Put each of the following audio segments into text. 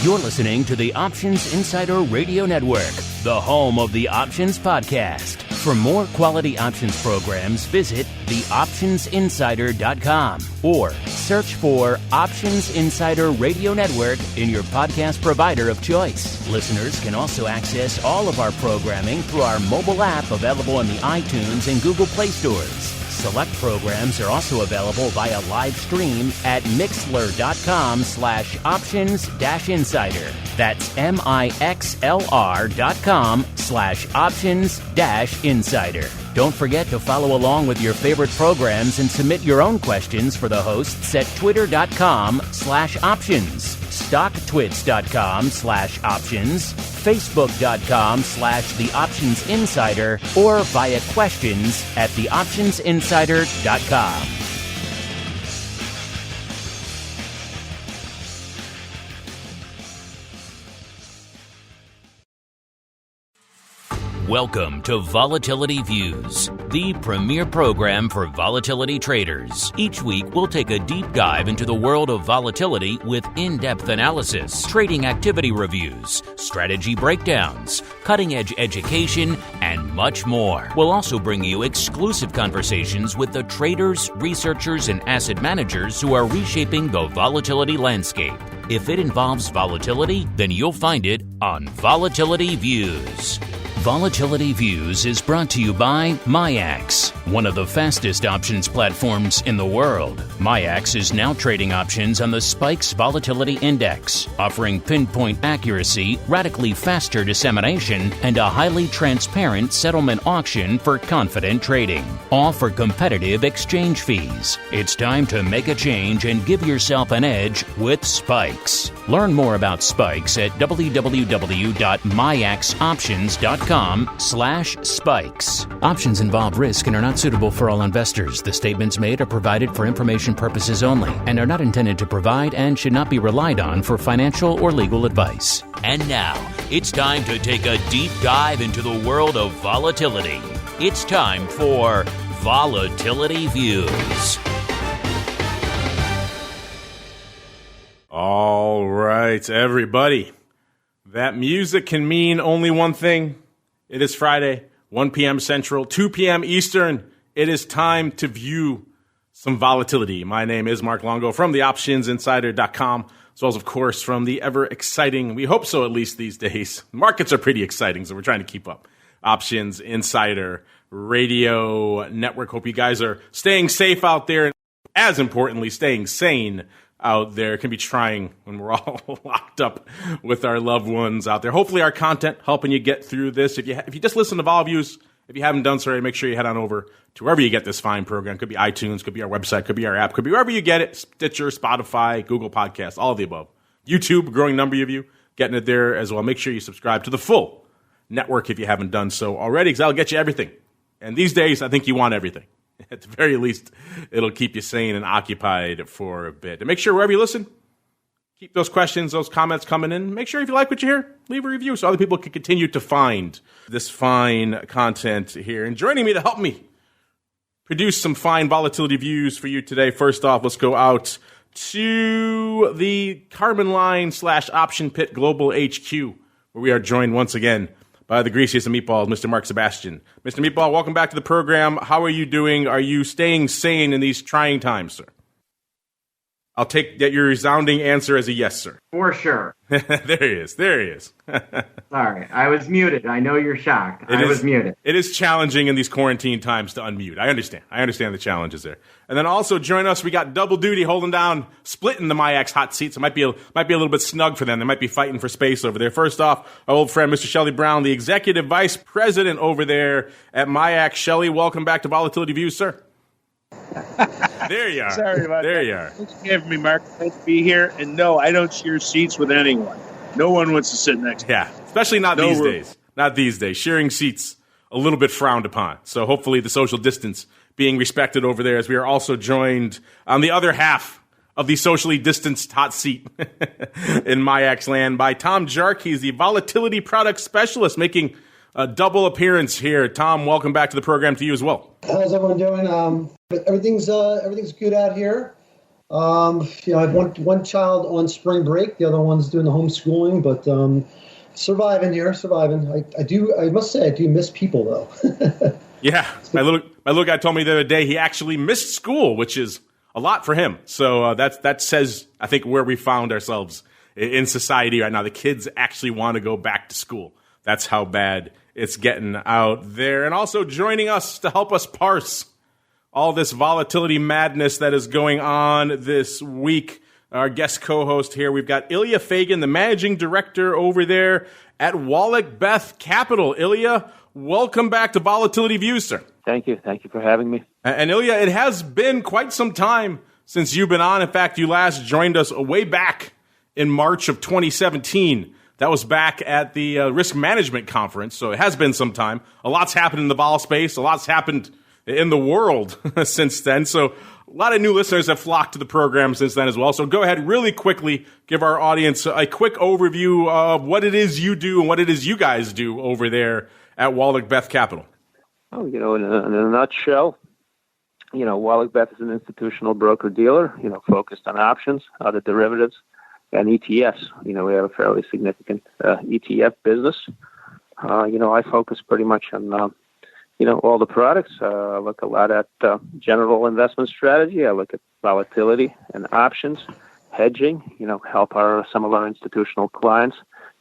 You're listening to the Options Insider Radio Network, the home of the Options Podcast. For more quality options programs, visit theoptionsinsider.com or search for Options Insider Radio Network in your podcast provider of choice. Listeners can also access all of our programming through our mobile app available in the iTunes and Google Play stores. Select programs are also available via live stream at mixlr.com/options-insider. That's mixlr.com/options-insider. Don't forget to follow along with your favorite programs and submit your own questions for the hosts at twitter.com/options, stocktwits.com/options, facebook.com/theoptionsinsider, or via questions at theoptionsinsider.com. Welcome to Volatility Views, the premier program for volatility traders. Each week, we'll take a deep dive into the world of volatility with in-depth analysis, trading activity reviews, strategy breakdowns, cutting-edge education, and much more. We'll also bring you exclusive conversations with the traders, researchers, and asset managers who are reshaping the volatility landscape. If it involves volatility, then you'll find it on Volatility Views. Volatility Views is brought to you by MIAX, one of the fastest options platforms in the world. MIAX is now trading options on the SPIKES Volatility Index, offering pinpoint accuracy, radically faster dissemination, and a highly transparent settlement auction for confident trading, all for competitive exchange fees. It's time to make a change and give yourself an edge with SPIKES. Learn more about SPIKES at www.miaxoptions.com/spikes. Options involve risk and are not suitable for all investors. The statements made are provided for information purposes only and are not intended to provide and should not be relied on for financial or legal advice. And now, it's time to take a deep dive into the world of volatility. It's time for Volatility Views. All right, everybody. That music can mean only one thing. It is Friday, 1 p.m. Central, 2 p.m. Eastern. It is time to view some volatility. My name is Mark Longo from theoptionsinsider.com, as well as, of course, from the ever-exciting, we hope so at least these days, markets are pretty exciting, so we're trying to keep up. Options Insider Radio Network. Hope you guys are staying safe out there, and as importantly, staying sane out there. It can be trying when we're all locked up with our loved ones out there. Hopefully our content helping you get through this. If you just listen to Vol Views, if you haven't done so already, make sure you head on over to wherever you get this fine program. Could be iTunes, could be our website, could be our app, could be wherever you get it. Stitcher, Spotify, Google Podcasts, all of the above. YouTube, a growing number of you getting it there as well. Make sure you subscribe to the full network if you haven't done so already, because that'll get you everything. And these days, I think you want everything. At the very least, it'll keep you sane and occupied for a bit. And make sure wherever you listen, keep those questions, those comments coming in. Make sure if you like what you hear, leave a review so other people can continue to find this fine content here. And joining me to help me produce some fine volatility views for you today. First off, let's go out to the Carmen Line / Option Pit Global HQ, where we are joined once again by the greasiest of meatballs, Mr. Mark Sebastian. Mr. Meatball, welcome back to the program. How are you doing? Are you staying sane in these trying times, sir? I'll take that your resounding answer as a yes, sir. For sure. There he is. Sorry, I was muted. I know you're shocked. I was muted. It is challenging in these quarantine times to unmute. I understand the challenges there. And then also join us, we got double duty holding down, splitting the MIAX hot seats. It might be a little bit snug for them. They might be fighting for space over there. First off, our old friend, Mr. Shelly Brown, the Executive Vice President over there at MIAX. Shelly, welcome back to Volatility Views, sir. There you are. Sorry about there that. You are. Thanks for having me, Mark. Nice to be here. And no, I don't share seats with anyone. No one wants to sit next to me. Yeah, especially not these days. Not these days. Sharing seats a little bit frowned upon. So hopefully the social distance being respected over there, as we are also joined on the other half of the socially distanced hot seat in MIAX land by Tom JARCK. He's the Volatility Product Specialist, making a double appearance here. Tom, welcome back to the program to you as well. How's everyone doing? Everything's good out here. I have one child on spring break. The other one's doing the homeschooling, but surviving here, surviving. I must say, I do miss people, though. Yeah, my little guy told me the other day he actually missed school, which is a lot for him. So that says, I think, where we found ourselves in society right now. The kids actually want to go back to school. That's how bad it's getting out there. And also joining us to help us parse all this volatility madness that is going on this week, our guest co-host here, we've got ILYA FEYGIN, the managing director over there at WALLACHBETH Capital. ILYA, welcome back to Volatility Views, sir. Thank you. Thank you for having me. And ILYA, it has been quite some time since you've been on. In fact, you last joined us way back in March of 2017. That was back at the Risk Management Conference, so it has been some time. A lot's happened in the vol space. A lot's happened in the world since then. So a lot of new listeners have flocked to the program since then as well. So go ahead, really quickly, give our audience a quick overview of what it is you do and what it is you guys do over there at WALLACHBETH Capital. Oh, in a nutshell, WALLACHBETH is an institutional broker-dealer, focused on options, other derivatives, and ETFs. We have a fairly significant ETF business. I focus pretty much on all the products. I look a lot at general investment strategy. I look at volatility and options, hedging, help some of our institutional clients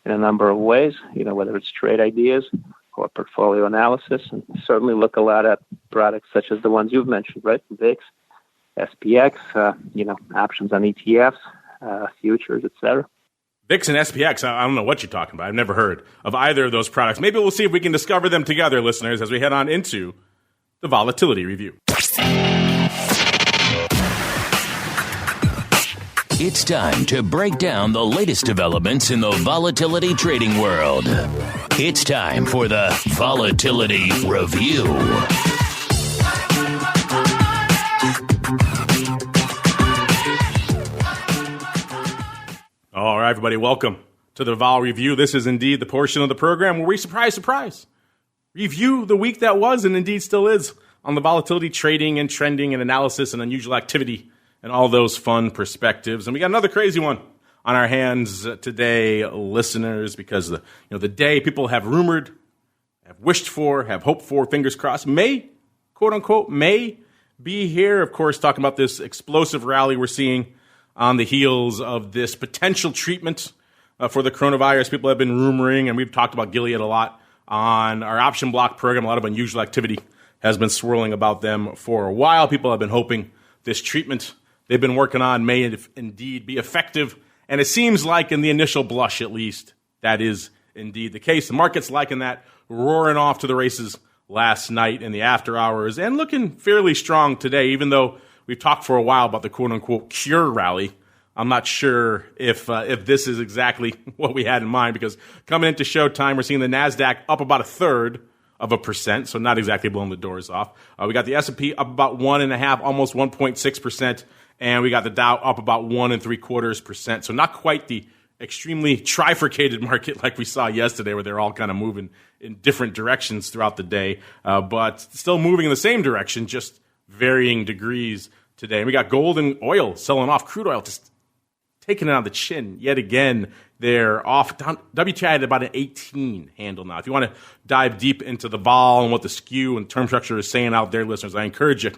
in a number of ways, whether it's trade ideas or portfolio analysis, and certainly look a lot at products such as the ones you've mentioned, right? VIX, SPX, options on ETFs, futures, etc. VIX and SPX, I don't know what you're talking about. I've never heard of either of those products. Maybe we'll see if we can discover them together, listeners, as we head on into the Volatility Review. It's time to break down the latest developments in the volatility trading world. It's time for the Volatility Review. All right, everybody, welcome to the Vol Review. This is indeed the portion of the program where we, surprise, review the week that was and indeed still is on the volatility trading and trending and analysis and unusual activity and all those fun perspectives. And we got another crazy one on our hands today, listeners, because the day people have rumored, have wished for, have hoped for, fingers crossed, may, quote unquote, may be here. Of course, talking about this explosive rally we're seeing on the heels of this potential treatment for the coronavirus. People have been rumoring, and we've talked about Gilead a lot on our option block program. A lot of unusual activity has been swirling about them for a while. People have been hoping this treatment they've been working on may indeed be effective. And it seems like in the initial blush, at least, that is indeed the case. The market's liking that, roaring off to the races last night in the after hours and looking fairly strong today, even though we've talked for a while about the quote-unquote cure rally. I'm not sure if this is exactly what we had in mind, because coming into showtime, we're seeing the NASDAQ up about 0.33%, so not exactly blowing the doors off. We got the S&P up about 1.5%, almost 1.6%, and we got the Dow up about 1.75%. So not quite the extremely trifurcated market like we saw yesterday, where they're all kind of moving in different directions throughout the day, but still moving in the same direction, just varying degrees today. And we got gold and oil selling off. Crude oil just taking it on the chin yet again. They're off. WTI at about an 18 handle now. If you want to dive deep into the vol and what the skew and term structure is saying out there, listeners, I encourage you.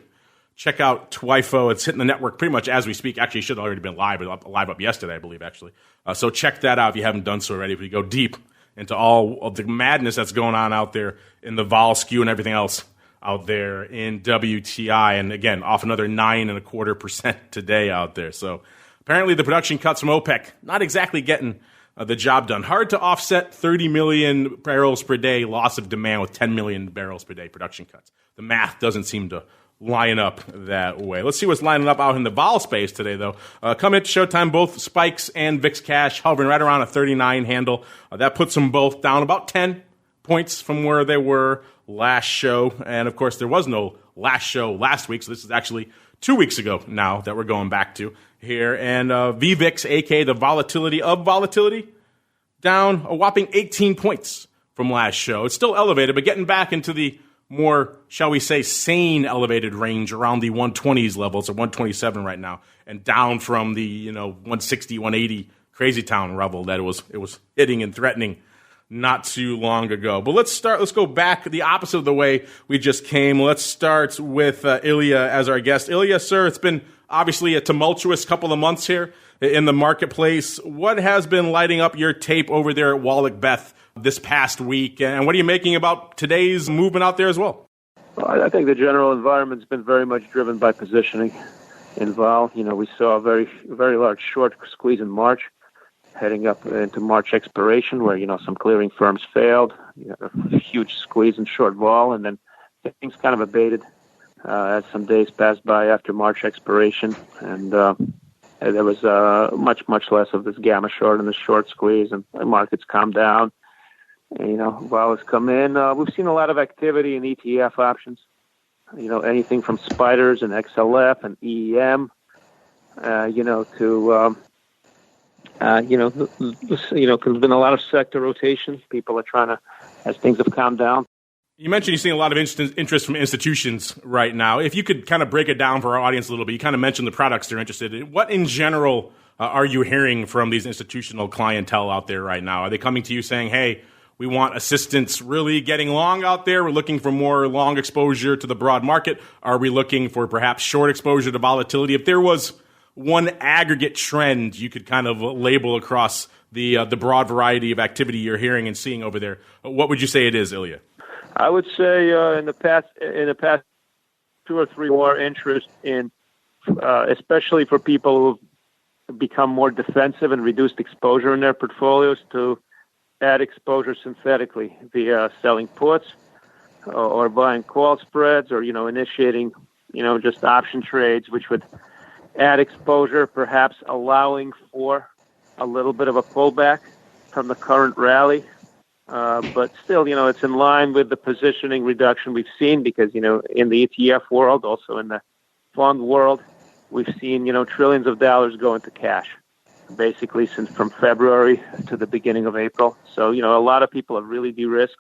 Check out TWIFO. It's hitting the network pretty much as we speak. Actually, it should have already been live up yesterday, I believe, actually. So check that out if you haven't done so already. If we go deep into all of the madness that's going on out there in the vol skew and everything else out there in WTI. And again, off another 9.25% today out there. So apparently the production cuts from OPEC, not exactly getting the job done. Hard to offset 30 million barrels per day loss of demand with 10 million barrels per day production cuts. The math doesn't seem to line up that way. Let's see what's lining up out in the vol space today, though. Coming at showtime, both Spikes and VIX Cash hovering right around a 39 handle. That puts them both down about 10 points from where they were last show. And, of course, there was no last show last week, so this is actually 2 weeks ago now that we're going back to here. And VVIX, a.k.a. the volatility of volatility, down a whopping 18 points from last show. It's still elevated, but getting back into the more, shall we say, sane elevated range around the 120s levels, or 127 right now, and down from the 160, 180 crazy town level that it was hitting and threatening not too long ago. But let's go back the opposite of the way we just came. Let's start with ILYA as our guest. ILYA, sir, it's been obviously a tumultuous couple of months here in the marketplace. What has been lighting up your tape over there at WALLACHBETH this past week, and what are you making about today's movement out there as well? Well, I think the general environment's been very much driven by positioning in vol. We saw a very, very large short squeeze in March, heading up into March expiration, where some clearing firms failed. A huge squeeze in short vol, and then things kind of abated as some days passed by after March expiration, and there was much less of this gamma short and the short squeeze, and the markets calmed down. Vol has come in. We've seen a lot of activity in ETF options. Anything from spiders and XLF and EEM, to there's been a lot of sector rotation. People are trying to, as things have calmed down. You mentioned you're seeing a lot of interest from institutions right now. If you could kind of break it down for our audience a little bit, you kind of mentioned the products they're interested in. What in general are you hearing from these institutional clientele out there right now? Are they coming to you saying, hey, we want assistance really getting long out there? We're looking for more long exposure to the broad market. Are we looking for perhaps short exposure to volatility? If there was one aggregate trend you could kind of label across the broad variety of activity you're hearing and seeing over there, what would you say it is, ILYA? I would say in the past 2 or 3 more interest in, especially for people who've become more defensive and reduced exposure in their portfolios, to add exposure synthetically via selling puts or buying call spreads, or initiating just option trades, which would add exposure, perhaps allowing for a little bit of a pullback from the current rally. But still, it's in line with the positioning reduction we've seen, because, in the ETF world, also in the fund world, we've seen, trillions of dollars go into cash, basically since from February to the beginning of April. So, a lot of people have really de-risked,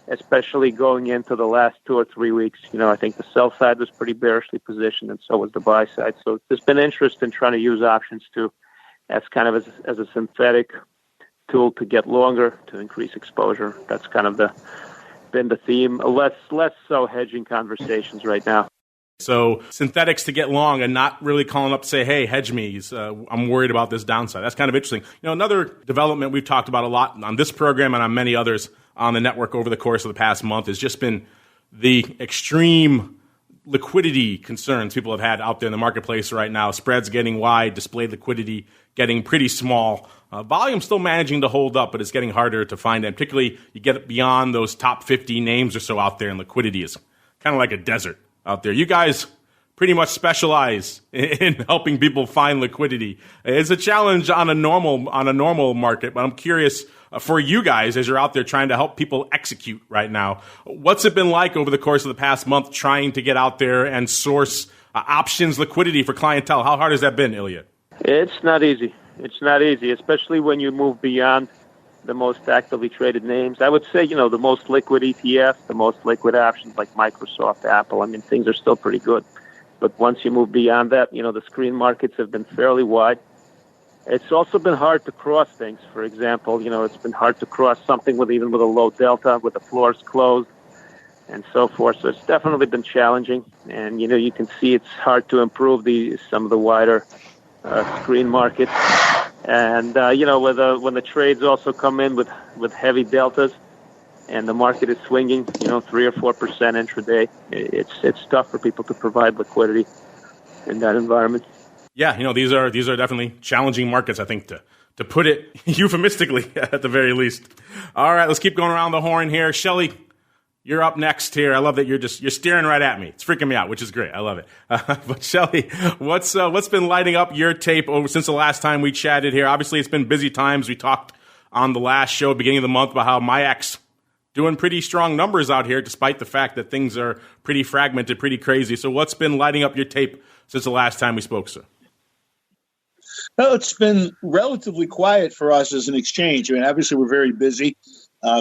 especially going into the last 2 or 3 weeks. I think the sell side was pretty bearishly positioned, and so was the buy side. So there's been interest in trying to use options as kind of as a synthetic tool to get longer, to increase exposure. That's kind of been the theme. Less so hedging conversations right now. So synthetics to get long, and not really calling up to say, hey, hedge me. I'm worried about this downside. That's kind of interesting. Another development we've talked about a lot on this program and on many others on the network over the course of the past month has just been the extreme liquidity concerns people have had out there in the marketplace right now. Spreads getting wide, displayed liquidity getting pretty small. Volume still managing to hold up, but it's getting harder to find. And particularly, you get beyond those top 50 names or so out there, and liquidity is kind of like a desert out there. You guys pretty much specialize in helping people find liquidity. It's a challenge on a normal market, but I'm curious for you guys, as you're out there trying to help people execute right now, what's it been like over the course of the past month trying to get out there and source options liquidity for clientele? How hard has that been, ILYA? It's not easy. It's not easy, especially when you move beyond the most actively traded names. I would say, the most liquid ETFs, the most liquid options like Microsoft, Apple, things are still pretty good. But once you move beyond that, the screen markets have been fairly wide. It's also been hard to cross things. For example, it's been hard to cross something even with a low delta, with the floors closed, and so forth. So it's definitely been challenging. And, you can see it's hard to improve some of the wider screen markets. And, when the trades also come in with heavy deltas and the market is swinging, 3 or 4% intraday, it's tough for people to provide liquidity in that environment. Yeah, these are definitely challenging markets, I think, to put it euphemistically at the very least. All right, let's keep going around the horn here. Shelly, you're up next here. I love that you're staring right at me. It's freaking me out, which is great. I love it. But Shelly, what's been lighting up your tape since the last time we chatted here? Obviously, it's been busy times. We talked on the last show, beginning of the month, about how MIAX doing pretty strong numbers out here, despite the fact that things are pretty fragmented, pretty crazy. So what's been lighting up your tape since the last time we spoke, sir? Well, it's been relatively quiet for us as an exchange. Obviously, we're very busy.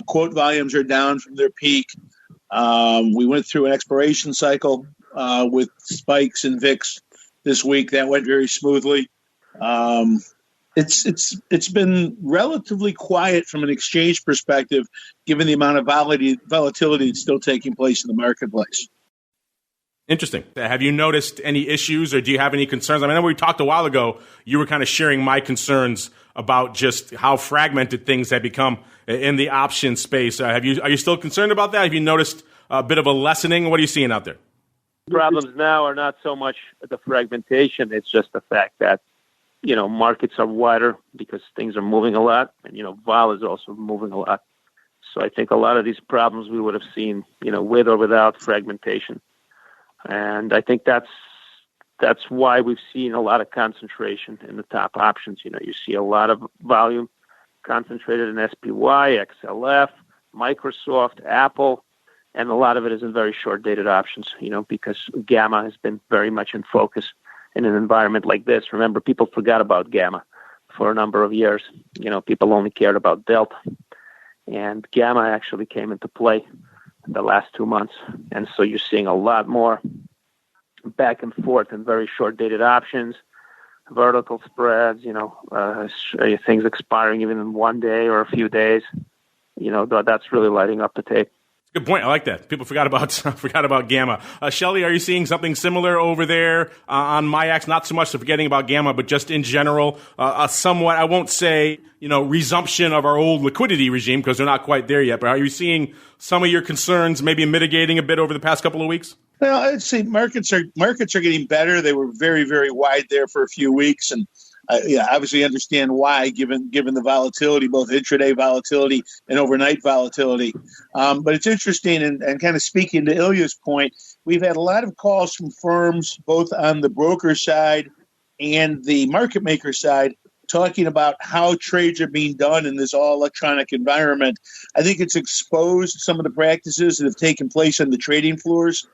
Quote volumes are down from their peak. We went through an expiration cycle with spikes and VIX this week. That went very smoothly. It's been relatively quiet from an exchange perspective, given the amount of volatility that's still taking place in the marketplace. Interesting. Have you noticed any issues, or do you have any concerns? I mean, I know we talked a while ago. You were kind of sharing my concerns about just how fragmented things have become in the option space. Are you still concerned about that? Have you noticed a bit of a lessening? What are you seeing out there? Problems now are not so much the fragmentation. It's just the fact that, markets are wider because things are moving a lot, and, vol is also moving a lot. So I think a lot of these problems we would have seen, with or without fragmentation. And I think that's why we've seen a lot of concentration in the top options. You see a lot of volume concentrated in SPY, XLF, Microsoft, Apple, and a lot of it is in very short-dated options, because gamma has been very much in focus in an environment like this. Remember, people forgot about gamma for a number of years. People only cared about delta. And gamma actually came into play in the last 2 months. And so you're seeing a lot more back and forth in very short-dated options, vertical spreads, things expiring even in 1 day or a few days. That's really lighting up the tape. Good point. I like that. People forgot about gamma. Shelly, are you seeing something similar over there on MIAX? Not so much forgetting about gamma, but just in general, a somewhat, I won't say, resumption of our old liquidity regime, because they're not quite there yet. But are you seeing some of your concerns maybe mitigating a bit over the past couple of weeks? Well, I'd say markets are getting better. They were very, very wide there for a few weeks, and obviously understand why, given the volatility, both intraday volatility and overnight volatility. But it's interesting, and kind of speaking to Ilya's point, we've had a lot of calls from firms, both on the broker side and the market maker side, talking about how trades are being done in this all-electronic environment. I think it's exposed some of the practices that have taken place on the trading floors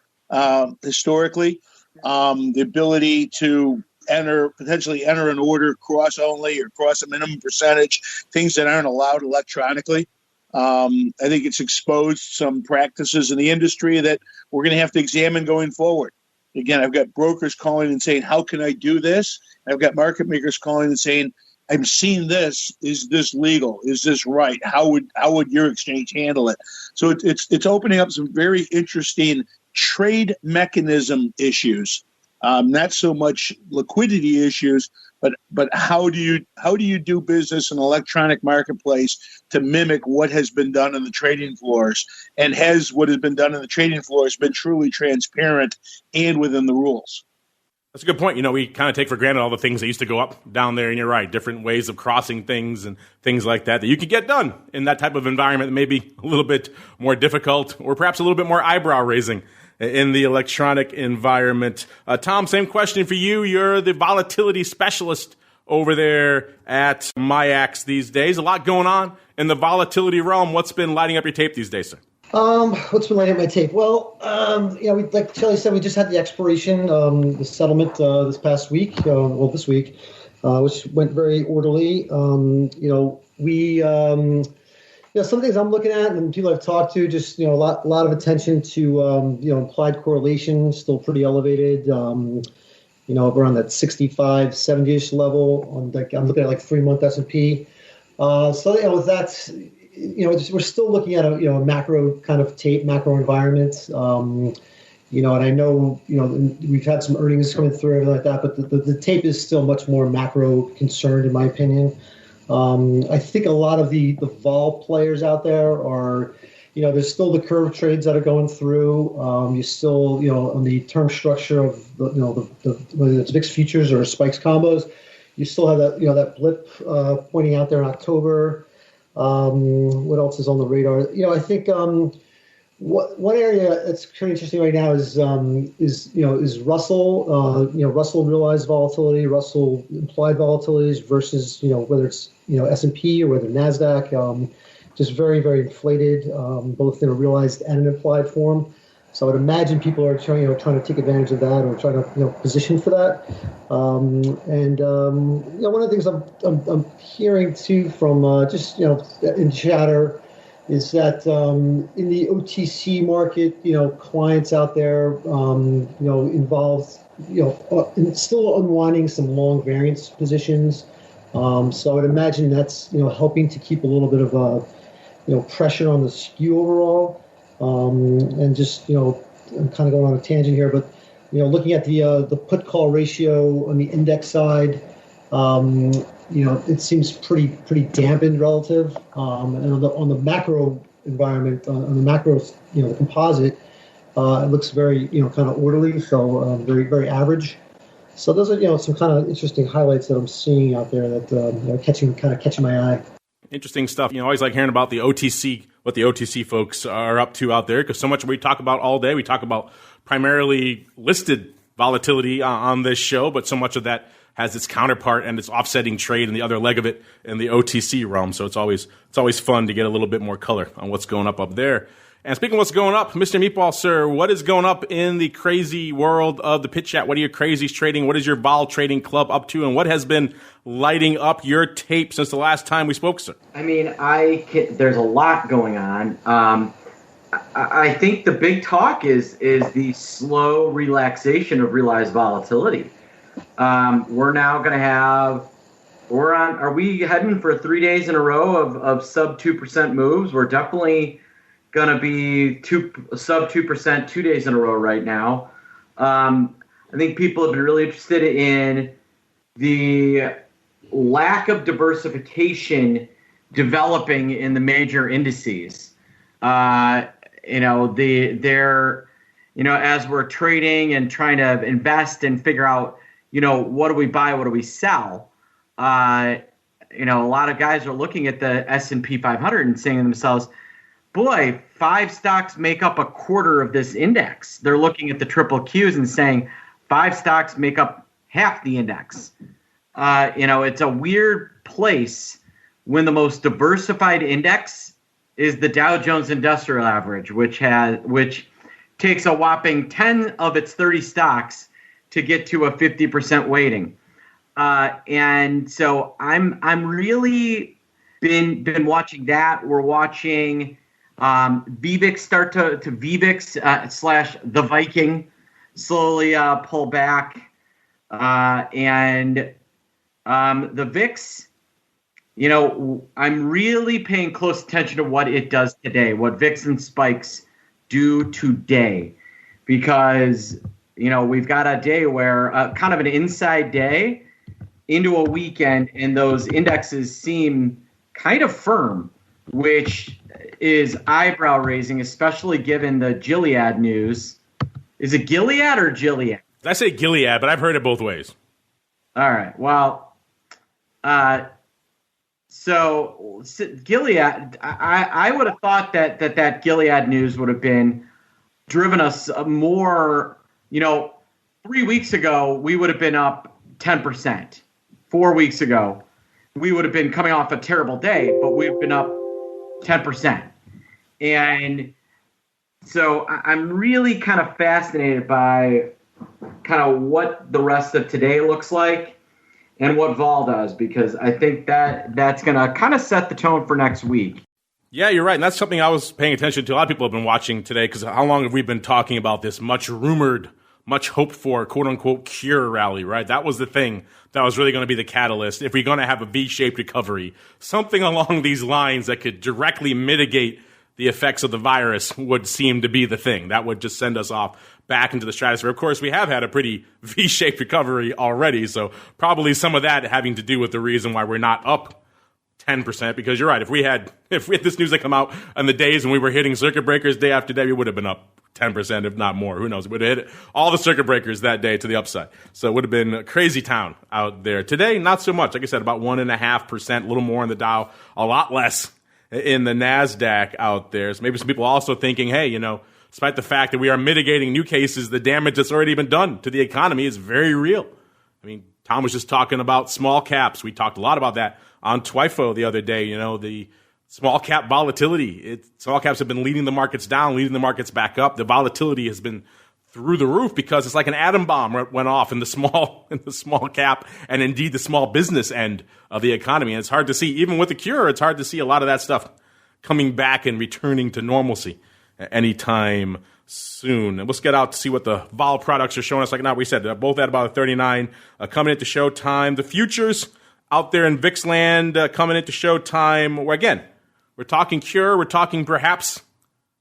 historically. The ability to potentially enter an order cross only or cross a minimum percentage, things that aren't allowed electronically. I think it's exposed some practices in the industry that we're going to have to examine going forward. Again, I've got brokers calling and saying, how can I do this? I've got market makers calling and saying, I'm seeing this. Is this legal? Is this right? How would your exchange handle it? So it's opening up some very interesting trade mechanism issues. Not so much liquidity issues, but how do you do business in an electronic marketplace to mimic what has been done on the trading floors? And has what has been done on the trading floors been truly transparent and within the rules? That's a good point. We kind of take for granted all the things that used to go up down there, and you're right, different ways of crossing things and things like that you could get done in that type of environment that may be a little bit more difficult or perhaps a little bit more eyebrow-raising in the electronic environment. Tom, same question for you. You're the volatility specialist over there at MIAX these days. A lot going on in the volatility realm. What's been lighting up your tape these days, sir? What's been lighting up my tape? Well, like Shelly said, we just had the expiration, the settlement this past week, this week, which went very orderly. Some things I'm looking at and people I've talked to, just, a lot of attention to, implied correlation, still pretty elevated, around that 65, 70-ish level. I'm looking at 3-month S&P. That's, we're still looking at a macro kind of tape, macro environment. And I know, we've had some earnings coming through, everything like that, but the tape is still much more macro concerned, in my opinion. I think a lot of the vol players out there are, there's still the curve trades that are going through. You still, on the term structure of whether it's VIX futures or spikes combos, you still have that, that blip pointing out there in October. What else is on the radar? I think one area that's pretty interesting right now is Russell. Russell realized volatility, Russell implied volatilities versus whether it's S&P or whether NASDAQ. Just very, very inflated, both in a realized and an implied form. So I would imagine people are trying to take advantage of that or trying to position for that. One of the things I'm hearing too from just in chatter is that in the OTC market, clients out there, involved, still unwinding some long variance positions. So I would imagine that's, helping to keep a little bit of, pressure on the skew overall. And just, I'm kind of going on a tangent here, but, looking at the put call ratio on the index side, it seems pretty dampened relative. And on the macro environment, on the macro, the composite, it looks very, kind of orderly, so very, very average. So those are, some kind of interesting highlights that I'm seeing out there that are catching my eye. Interesting stuff. Always like hearing about the OTC, what the OTC folks are up to out there, because so much we talk about all day. We talk about primarily listed volatility on this show, but so much of that has its counterpart and its offsetting trade and the other leg of it in the OTC realm. So it's always fun to get a little bit more color on what's going up there. And speaking of what's going up, Mr. Meatball, sir, what is going up in the crazy world of the Pit Chat? What are your crazies trading? What is your vol trading club up to? And what has been lighting up your tape since the last time we spoke, sir? I mean, there's a lot going on. I think the big talk is the slow relaxation of realized volatility. We're now going to have, are we heading for 3 days in a row of sub 2% moves? We're definitely going to be sub 2% 2 days in a row right now. I think people have been really interested in the lack of diversification developing in the major indices. As we're trading and trying to invest and figure out, what do we buy, what do we sell? A lot of guys are looking at the S&P 500 and saying to themselves, boy, 5 stocks make up a quarter of this index. They're looking at the triple Qs and saying 5 stocks make up half the index. It's a weird place when the most diversified index is the Dow Jones Industrial Average, which takes a whopping 10 of its 30 stocks to get to a 50% weighting. And so I'm really been watching that. We're watching VVIX start to VVIX / the Viking slowly pull back. And the VIX, I'm really paying close attention to what it does today, what VIX and spikes do today, because, we've got a day where kind of an inside day into a weekend, and those indexes seem kind of firm, which is eyebrow raising, especially given the Gilead news. Is it Gilead or Gilead? I say Gilead, but I've heard it both ways. All right. Well, so Gilead, I would have thought that Gilead news would have been driven us more, 3 weeks ago, we would have been up 10%. 4 weeks ago, we would have been coming off a terrible day, but we've been up 10%. And so I'm really kind of fascinated by kind of what the rest of today looks like and what vol does, because I think that's going to kind of set the tone for next week. Yeah, you're right. And that's something I was paying attention to. A lot of people have been watching today, because how long have we been talking about this much rumored, much hoped for, quote unquote, cure rally, right? That was the thing that was really going to be the catalyst. If we're going to have a V-shaped recovery, something along these lines that could directly mitigate the effects of the virus would seem to be the thing. That would just send us off back into the stratosphere. Of course, we have had a pretty V-shaped recovery already, so probably some of that having to do with the reason why we're not up 10%, because you're right. If we had this news that come out on the days when we were hitting circuit breakers day after day, we would have been up 10%, if not more. Who knows? We would have hit all the circuit breakers that day to the upside. So it would have been a crazy town out there. Today, not so much. Like I said, about 1.5%, a little more in the Dow, a lot less in the NASDAQ out there. So maybe some people also thinking, hey, despite the fact that we are mitigating new cases, the damage that's already been done to the economy is very real. I mean, Tom was just talking about small caps. We talked a lot about that on TWIFO the other day, the small cap volatility. Small caps have been leading the markets down, leading the markets back up. The volatility has been through the roof because it's like an atom bomb went off in the small cap and indeed the small business end of the economy. And it's hard to see, even with the cure, it's hard to see a lot of that stuff coming back and returning to normalcy anytime soon. And let's get out to see what the vol products are showing us. Like now, we said they're both at about a 39 coming into showtime. The futures out there in VIX land coming into showtime. Where again, we're talking cure. We're talking perhaps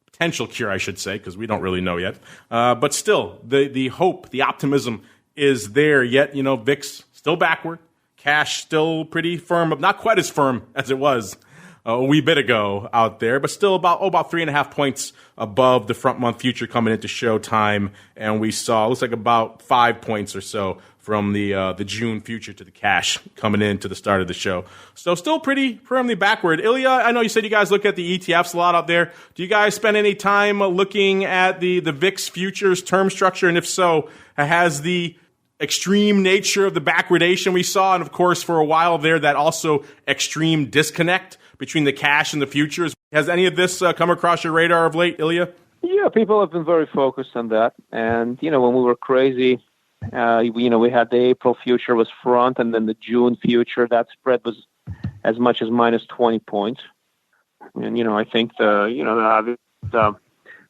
potential cure, I should say, because we don't really know yet. But still, the hope, the optimism is there. Yet, VIX still backward. Cash still pretty firm, not quite as firm as it was a wee bit ago out there, but still about 3.5 points above the front month future coming into showtime. And we saw, looks like about 5 points or so from the June future to the cash coming into the start of the show. So still pretty firmly backward. ILYA, I know you said you guys look at the ETFs a lot out there. Do you guys spend any time looking at the VIX futures term structure? And if so, has the extreme nature of the backwardation we saw, and of course for a while there, that also extreme disconnect between the cash and the futures. Has any of this come across your radar of late, ILYA? Yeah, people have been very focused on that. And, when we were crazy, we had the April future was front, and then the June future, that spread was as much as minus 20 points. And, I think the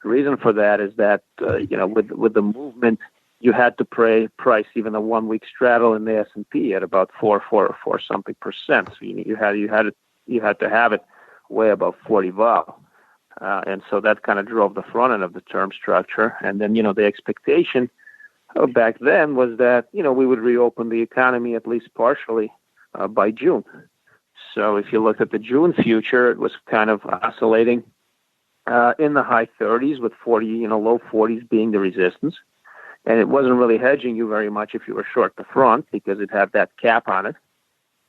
reason for that is that, with the movement, you had to price even a 1 week straddle in the S&P at about 4 something percent. So you had to have it way above 40 vol. And so that kind of drove the front end of the term structure. And then, the expectation back then was that, we would reopen the economy at least partially by June. So if you looked at the June future, it was kind of oscillating in the high 30s with 40, low 40s being the resistance. And it wasn't really hedging you very much if you were short the front because it had that cap on it.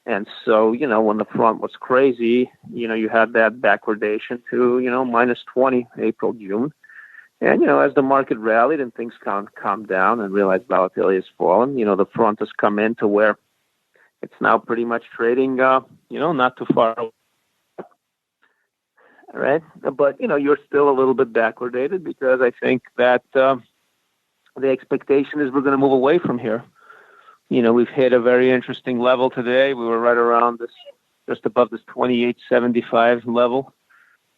And so, when the front was crazy, you had that backwardation to, minus 20 April, June. And, as the market rallied and things calmed down and realized volatility has fallen, the front has come in to where it's now pretty much trading, not too far away. All right. But, you're still a little bit backwardated because I think that the expectation is we're going to move away from here. We've hit a very interesting level today. We were right around this, just above this 28.75 level.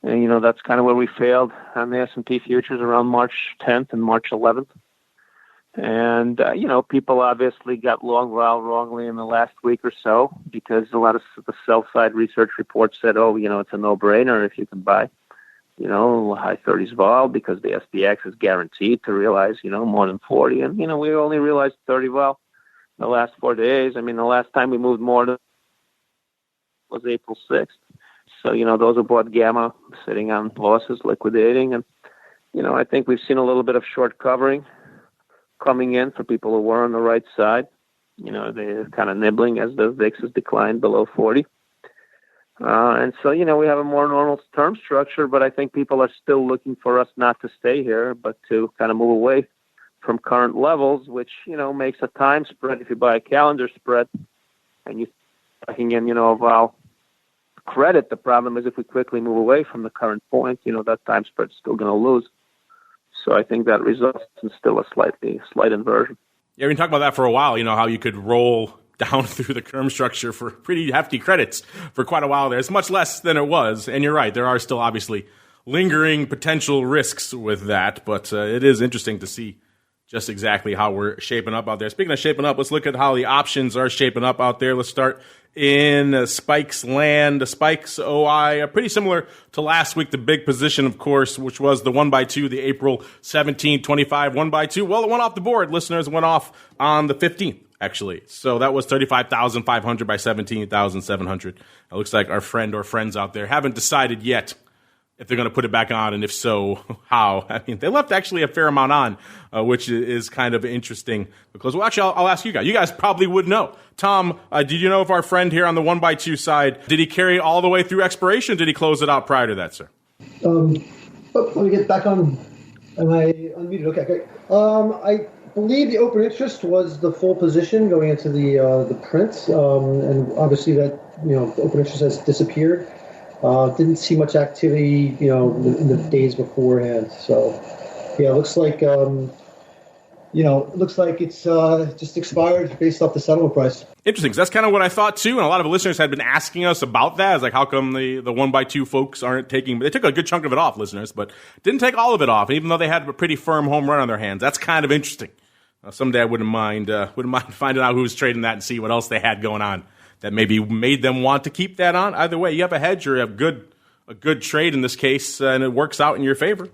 And, that's kind of where we failed on the S&P futures around March 10th and March 11th. And, people obviously got long vol wrongly in the last week or so because a lot of the sell-side research reports said, it's a no-brainer if you can buy, high 30s vol because the SPX is guaranteed to realize, more than 40. And, we only realized 30 vol in the last 4 days. I mean, the last time we moved more than was April 6th. So, those who bought gamma sitting on losses, liquidating. And, I think we've seen a little bit of short covering coming in for people who were on the right side. They're kind of nibbling as the VIX has declined below 40. And so, we have a more normal term structure, but I think people are still looking for us not to stay here, but to kind of move away from current levels, which, makes a time spread. If you buy a calendar spread and you're backing in, a vol credit, the problem is if we quickly move away from the current point, that time spread is still going to lose. So I think that results in still a slight inversion. Yeah, we've been talking about that for a while, how you could roll down through the term structure for pretty hefty credits for quite a while there. It's much less than it was, and you're right, there are still obviously lingering potential risks with that, but it is interesting to see just exactly how we're shaping up out there. Speaking of shaping up, let's look at how the options are shaping up out there. Let's start in Spike's land. The Spike's OI are pretty similar to last week. The big position, of course, which was the 1x2, the April 17, 25 1x2. Well, it went off the board. Listeners, went off on the 15th. Actually. So that was 35,500 by 17,700. It looks like our friend or friends out there haven't decided yet if they're going to put it back on, and if so, how. I mean, they left actually a fair amount on, which is kind of interesting. Because, well, actually, I'll ask you guys. You guys probably would know. Tom, did you know if our friend here on the 1x2 side, did he carry all the way through expiration? Did he close it out prior to that, sir? Let me get back on. Am I unmuted? Okay, great. I believe the open interest was the full position going into the print, and obviously that open interest has disappeared. Didn't see much activity in the days beforehand. So yeah, it looks like it looks like it's just expired based off the settlement price. Interesting, 'cause that's kind of what I thought too, and a lot of listeners had been asking us about that. It's like, how come the 1x2 folks aren't taking? They took a good chunk of it off, listeners, but didn't take all of it off, even though they had a pretty firm home run on their hands. That's kind of interesting. Someday I wouldn't mind finding out who's trading that and see what else they had going on that maybe made them want to keep that on. Either way, you have a hedge or you have a good trade in this case, and it works out in your favor.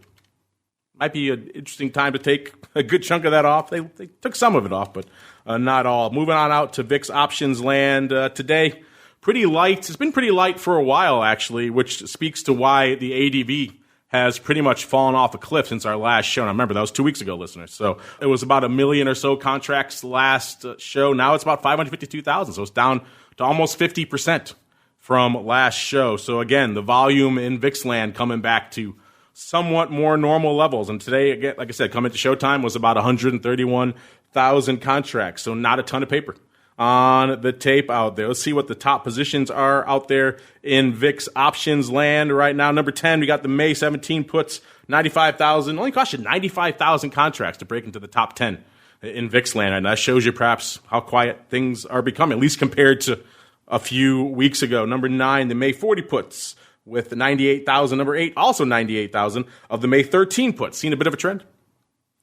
Might be an interesting time to take a good chunk of that off. They took some of it off, but not all. Moving on out to VIX options land today. Pretty light. It's been pretty light for a while, actually, which speaks to why the ADV has pretty much fallen off a cliff since our last show. And I remember that was 2 weeks ago, listeners. So it was about 1 million or so contracts last show. Now it's about 552,000. So it's down to almost 50% from last show. So again, the volume in VIX land coming back to somewhat more normal levels. And today, again, like I said, coming to showtime was about 131,000 contracts. So not a ton of paper on the tape out there. Let's see what the top positions are out there in VIX options land right now. Number 10, we got the May 17 puts, 95,000. Only cost you 95,000 contracts to break into the top 10 in VIX land. And that shows you perhaps how quiet things are becoming, at least compared to a few weeks ago. Number 9, the May 40 puts with 98,000. Number 8, also 98,000 of the May 13 puts. Seen a bit of a trend?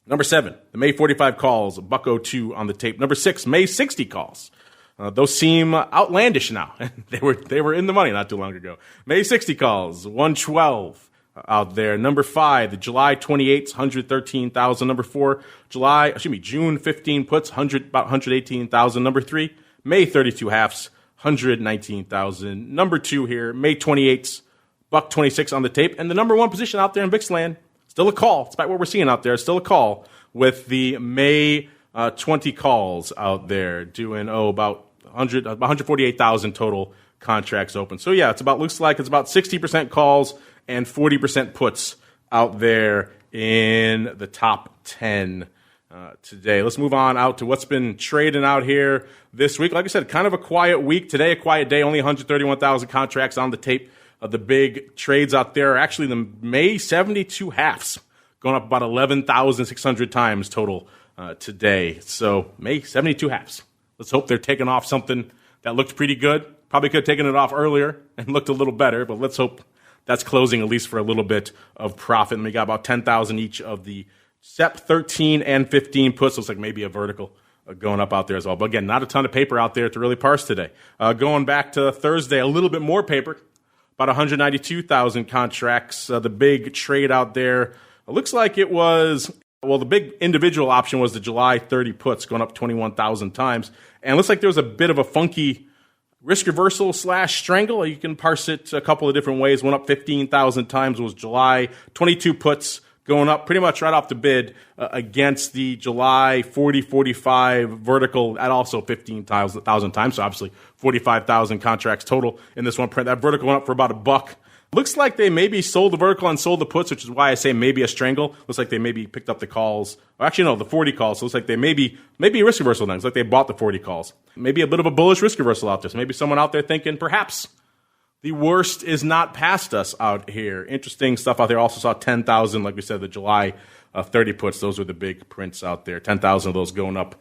Number 7, the May 45 calls, $1.02 on the tape. Number 6, May 60 calls. Those seem outlandish now. they were in the money not too long ago. May 60 calls, 112 out there. Number 5, the July 28, 113,000. Number 4, June 15 puts, about 118,000. Number 3, May 32 halves, 119,000. Number 2 here, May 28, $1.26 on the tape. And the number 1 position out there in VIX land, still a call, despite what we're seeing out there, still a call with the May 20 calls out there doing, about 148,000 total contracts open. So yeah, looks like it's about 60% calls and 40% puts out there in the top 10 today. Let's move on out to what's been trading out here this week. Like I said, kind of a quiet week. Today, a quiet day, only 131,000 contracts on the tape. The big trades out there are actually the May 72 halves, going up about 11,600 times total today. So May 72 halves. Let's hope they're taking off something that looked pretty good. Probably could have taken it off earlier and looked a little better, but let's hope that's closing at least for a little bit of profit. And we got about 10,000 each of the SEP 13 and 15 puts. Looks like maybe a vertical going up out there as well. But again, not a ton of paper out there to really parse today. Going back to Thursday, a little bit more paper. About 192,000 contracts. The big trade out there, it looks like it was, the big individual option was the July 30 puts going up 21,000 times. And it looks like there was a bit of a funky risk reversal / strangle. You can parse it a couple of different ways. Went up 15,000 times was July 22 puts going up pretty much right off the bid against the July 40-45 vertical at also 15,000 times. So obviously 45,000 contracts total in this one print. That vertical went up for about $1. Looks like they maybe sold the vertical and sold the puts, which is why I say maybe a strangle. Looks like they maybe picked up the calls. Actually, no, the 40 calls. So it looks like they maybe a risk reversal then. It's like they bought the 40 calls. Maybe a bit of a bullish risk reversal out there. So maybe someone out there thinking perhaps the worst is not past us out here. Interesting stuff out there. Also saw 10,000, like we said, the July 30 puts. Those were the big prints out there. 10,000 of those going up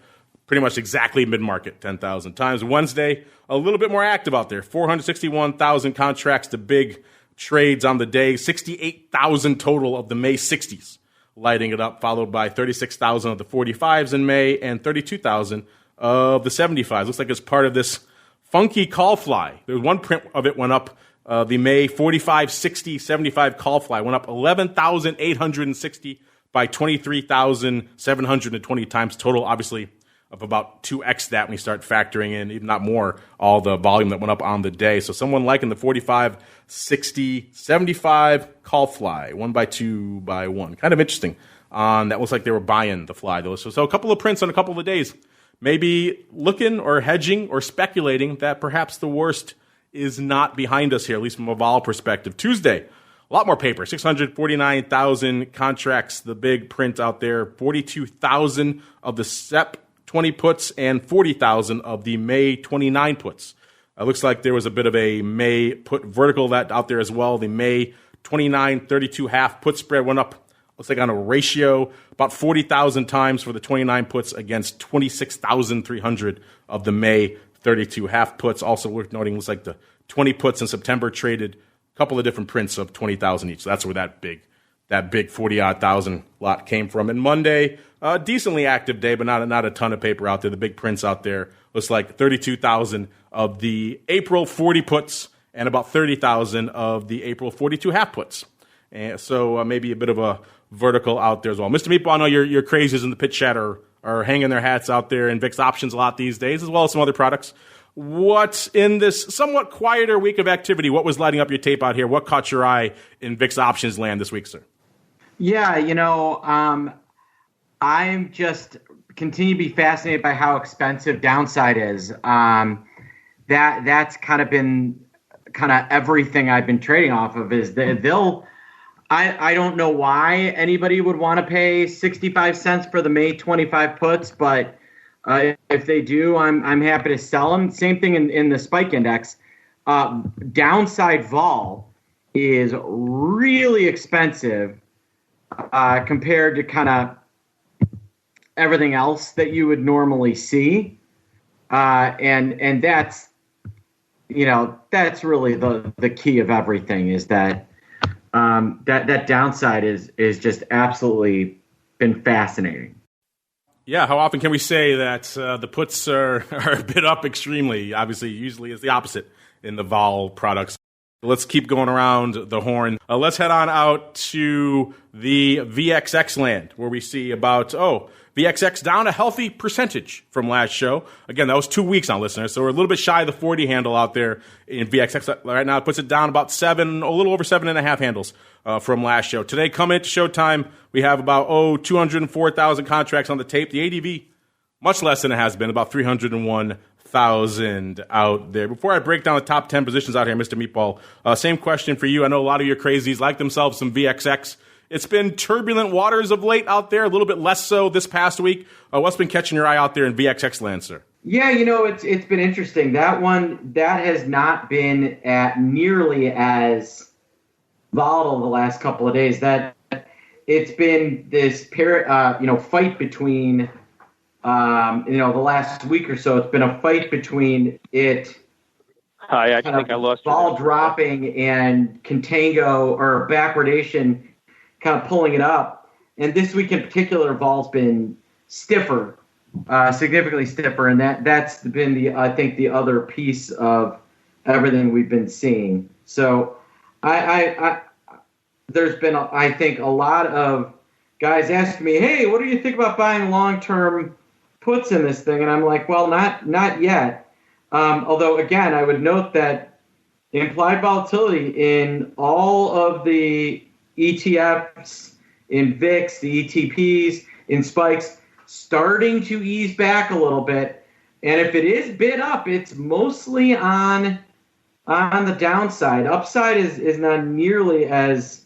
pretty much exactly mid-market, 10,000 times. Wednesday, a little bit more active out there. 461,000 contracts to big trades on the day. 68,000 total of the May 60s lighting it up, followed by 36,000 of the 45s in May and 32,000 of the 75s. Looks like it's part of this funky call fly. There was one print of it went up, the May 45, 60, 75 call fly went up 11,860 by 23,720 times total, obviously of about 2x that when you start factoring in, even not more, all the volume that went up on the day. So someone liking the 45, 60, 75 call fly, 1 by 2 by 1. Kind of interesting. That looks like they were buying the fly, though. So a couple of prints on a couple of days. Maybe looking or hedging or speculating that perhaps the worst is not behind us here, at least from a vol perspective. Tuesday, a lot more paper, 649,000 contracts, the big print out there, 42,000 of the SEP 20 puts and 40,000 of the May 29 puts. Looks like there was a bit of a May put vertical that out there as well. The May 29, 32 half put spread went up Looks like on a ratio, about 40,000 times for the 29 puts against 26,300 of the May 32 half puts. Also worth noting, looks like the 20 puts in September traded a couple of different prints of 20,000 each. So that's where that big 40-odd thousand lot came from. And Monday, decently active day, but not a ton of paper out there. The big prints out there looks like 32,000 of the April 40 puts and about 30,000 of the April 42 half puts. And so maybe a bit of a vertical out there as well. Mr. Meatball, I know your crazies in the pitch chat are hanging their hats out there in VIX options a lot these days, as well as some other products. What's in this somewhat quieter week of activity? What was lighting up your tape out here? What caught your eye in VIX options land this week, sir? Yeah, I'm just continue to be fascinated by how expensive downside is. That's kind of been everything I've been trading off of is I don't know why anybody would want to pay 65 cents for the May 25 puts, but if they do, I'm happy to sell them. Same thing in the spike index. Downside vol is really expensive compared to kind of everything else that you would normally see, and that's really the key of everything is that that downside is just absolutely been fascinating. Yeah, how often can we say that the puts are a bit up extremely? Obviously, usually it's the opposite in the vol products. Let's keep going around the horn. Let's head on out to the VXX land, where we see about, VXX down a healthy percentage from last show. Again, that was 2 weeks on, listeners, so we're a little bit shy of the 40 handle out there in VXX right now. It puts it down about a little over 7.5 handles from last show. Today, coming into showtime, we have about, 204,000 contracts on the tape. The ADV, much less than it has been, about 301,000 out there. Before I break down the top 10 positions out here, Mr. Meatball, same question for you. I know a lot of your crazies like themselves some VXX. It's been turbulent waters of late out there, a little bit less so this past week. What's been catching your eye out there in VXX land, sir? Yeah, it's been interesting. That has not been nearly as volatile the last couple of days. That it's been this fight between the last week or so. It's been a fight between it. I think I lost vol dropping and contango or backwardation kind of pulling it up. And this week in particular, vol's been stiffer, significantly stiffer, and that's been the other piece of everything we've been seeing. So there's been I think a lot of guys asking me, hey, what do you think about buying long-term puts in this thing? And I'm like, well, not yet. Although again, I would note that the implied volatility in all of the ETFs, in VIX, the ETPs, in spikes, starting to ease back a little bit. And if it is bid up, it's mostly on the downside. Upside is not nearly as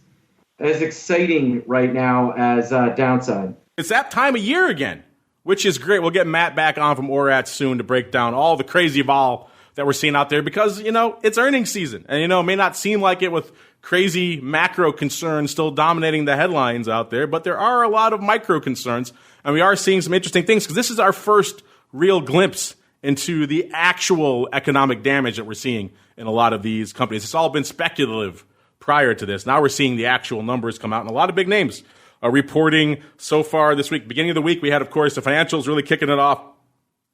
exciting right now as downside. It's that time of year again, which is great. We'll get Matt back on from ORAT soon to break down all the crazy vol that we're seeing out there because, it's earnings season. And, it may not seem like it with crazy macro concerns still dominating the headlines out there, but there are a lot of micro concerns, and we are seeing some interesting things because this is our first real glimpse into the actual economic damage that we're seeing in a lot of these companies. It's all been speculative prior to this. Now we're seeing the actual numbers come out, and a lot of big names are reporting so far this week. Beginning of the week, we had, of course, the financials really kicking it off.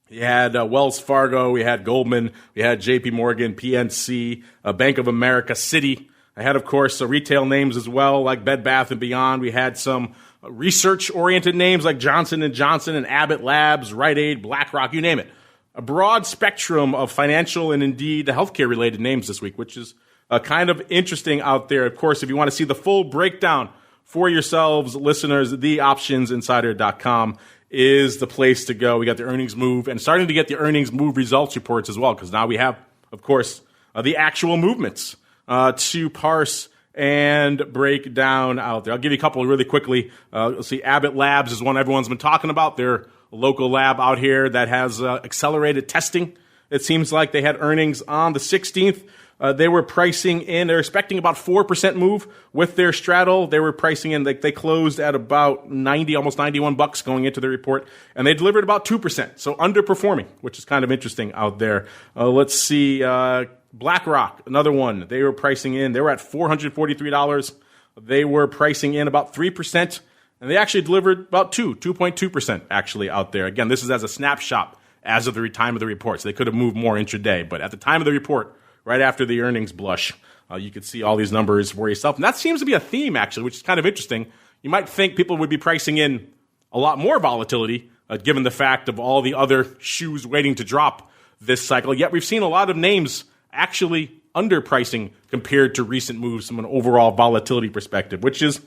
We had Wells Fargo, we had Goldman, we had JP Morgan, PNC, Bank of America, Citi. I had, of course, retail names as well, like Bed Bath & Beyond. We had some research-oriented names like Johnson & Johnson and Abbott Labs, Rite Aid, BlackRock, you name it. A broad spectrum of financial and, indeed, healthcare-related names this week, which is kind of interesting out there. Of course, if you want to see the full breakdown for yourselves, listeners, theoptionsinsider.com is the place to go. We got the earnings move and starting to get the earnings move results reports as well, because now we have, of course, the actual movements to parse and break down out there. I'll give you a couple really quickly. Let's see, Abbott Labs is one everyone's been talking about. They're a local lab out here that has accelerated testing. It seems like they had earnings on the 16th. They were pricing in, they're expecting about 4% move with their straddle. They were pricing in, they closed at about 90, almost $91 going into the report, and they delivered about 2%. So underperforming, which is kind of interesting out there. Let's see, BlackRock, another one. They were pricing in, they were at $443. They were pricing in about 3%, and they actually delivered about 2.2% actually out there. Again, this is as a snapshot as of the time of the report, so they could have moved more intraday. But at the time of the report, right after the earnings blush, you could see all these numbers for yourself. And that seems to be a theme, actually, which is kind of interesting. You might think people would be pricing in a lot more volatility, given the fact of all the other shoes waiting to drop this cycle. Yet we've seen a lot of names actually underpricing compared to recent moves from an overall volatility perspective, which is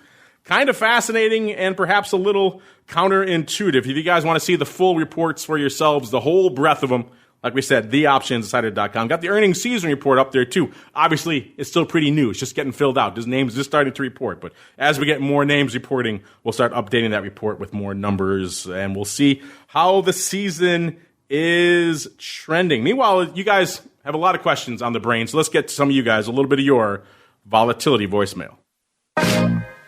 kind of fascinating and perhaps a little counterintuitive. If you guys want to see the full reports for yourselves, the whole breadth of them, like we said, theoptionsinsider.com. Got the earnings season report up there too. Obviously, it's still pretty new. It's just getting filled out. There's names just starting to report. But as we get more names reporting, we'll start updating that report with more numbers, and we'll see how the season is trending. Meanwhile, you guys have a lot of questions on the brain, so let's get to some of you guys, a little bit of your volatility voicemail.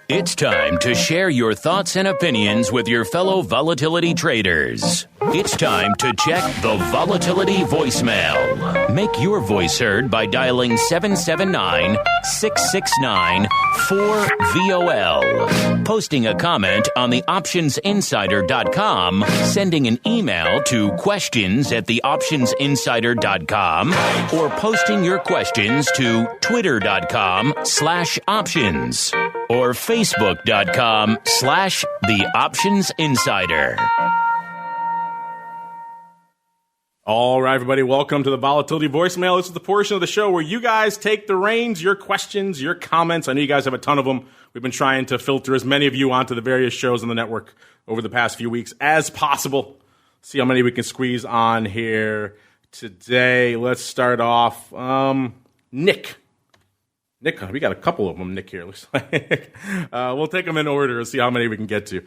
It's time to share your thoughts and opinions with your fellow volatility traders. It's time to check the volatility voicemail. Make your voice heard by dialing 779-669-4VOL. Posting a comment on the optionsinsider.com, sending an email to questions@theoptionsinsider.com, or posting your questions to twitter.com/options or facebook.com/theoptionsinsider. All right, everybody, welcome to the Volatility Voicemail. This is the portion of the show where you guys take the reins, your questions, your comments. I know you guys have a ton of them. We've been trying to filter as many of you onto the various shows on the network over the past few weeks as possible. See how many we can squeeze on here today. Let's start off. Nick, we got a couple of them, Nick, here, looks like. We'll take them in order and see how many we can get to.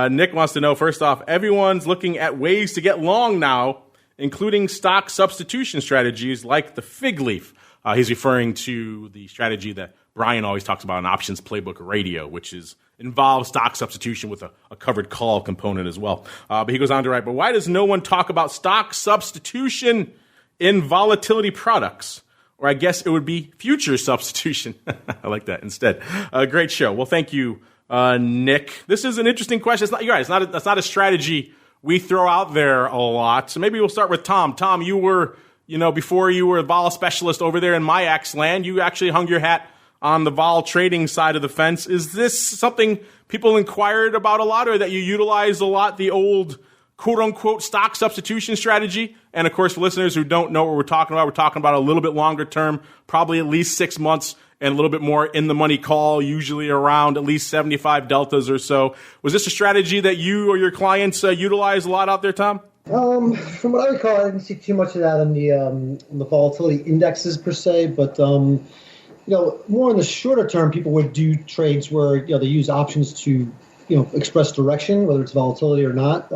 Nick wants to know, first off, everyone's looking at ways to get long now, including stock substitution strategies like the fig leaf. He's referring to the strategy that Brian always talks about on Options Playbook Radio, which involves stock substitution with a covered call component as well. But he goes on to write, but why does no one talk about stock substitution in volatility products? Or I guess it would be future substitution. I like that instead. Great show. Well, thank you, Nick. This is an interesting question. That's not a strategy we throw out there a lot. So maybe we'll start with Tom. Tom, you were, before you were a vol specialist over there in MIAX land, you actually hung your hat on the vol trading side of the fence. Is this something people inquired about a lot, or that you utilize a lot, the old quote-unquote stock substitution strategy? And, of course, for listeners who don't know what we're talking about a little bit longer term, probably at least 6 months, and a little bit more in-the-money call, usually around at least 75 deltas or so. Was this a strategy that you or your clients utilize a lot out there, Tom? From what I recall, I didn't see too much of that on the volatility indexes per se, but more in the shorter term, people would do trades where they use options to express direction, whether it's volatility or not.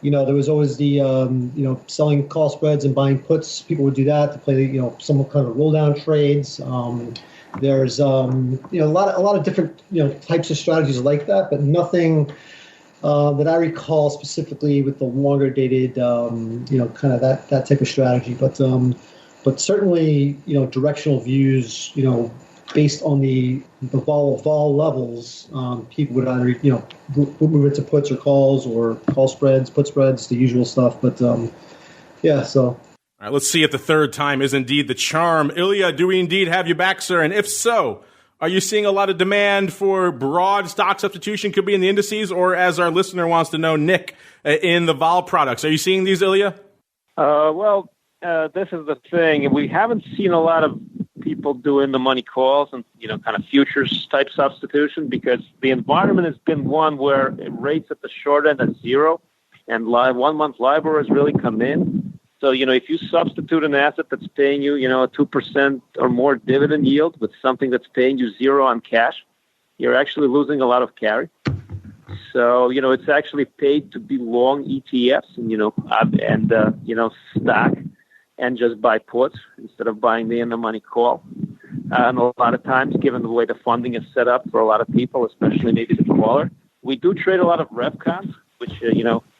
There was always the selling call spreads and buying puts. People would do that to play some kind of roll down trades. There's a lot of different types of strategies like that, but nothing that I recall specifically with the longer dated kind of that type of strategy. But certainly directional views based on the vol levels, people would either would move it to puts or calls, or call spreads, put spreads, the usual stuff. But so. All right, let's see if the third time is indeed the charm. ILYA, do we indeed have you back, sir? And if so, are you seeing a lot of demand for broad stock substitution? Could be in the indices, or as our listener wants to know, Nick, in the vol products. Are you seeing these, ILYA? This is the thing. We haven't seen a lot of people doing the money calls and, kind of futures type substitution, because the environment has been one where rates at the short end are zero, and 1 month LIBOR has really come in. So, if you substitute an asset that's paying you, a 2% or more dividend yield with something that's paying you zero on cash, you're actually losing a lot of carry. So, it's actually paid to be long ETFs and, stock. and just buy puts instead of buying the in-the-money call. And a lot of times, given the way the funding is set up for a lot of people, especially maybe the caller, we do trade a lot of RevCon, which,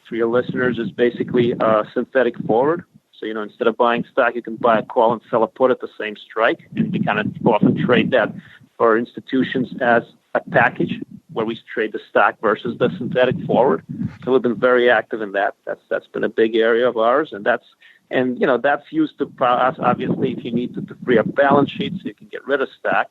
for your listeners is basically a synthetic forward. So, instead of buying stock, you can buy a call and sell a put at the same strike. And we kind of often trade that for institutions as a package where we trade the stock versus the synthetic forward. So we've been very active in that. That's been a big area of ours. And that's used to, obviously, if you need to free up balance sheets, so you can get rid of stock.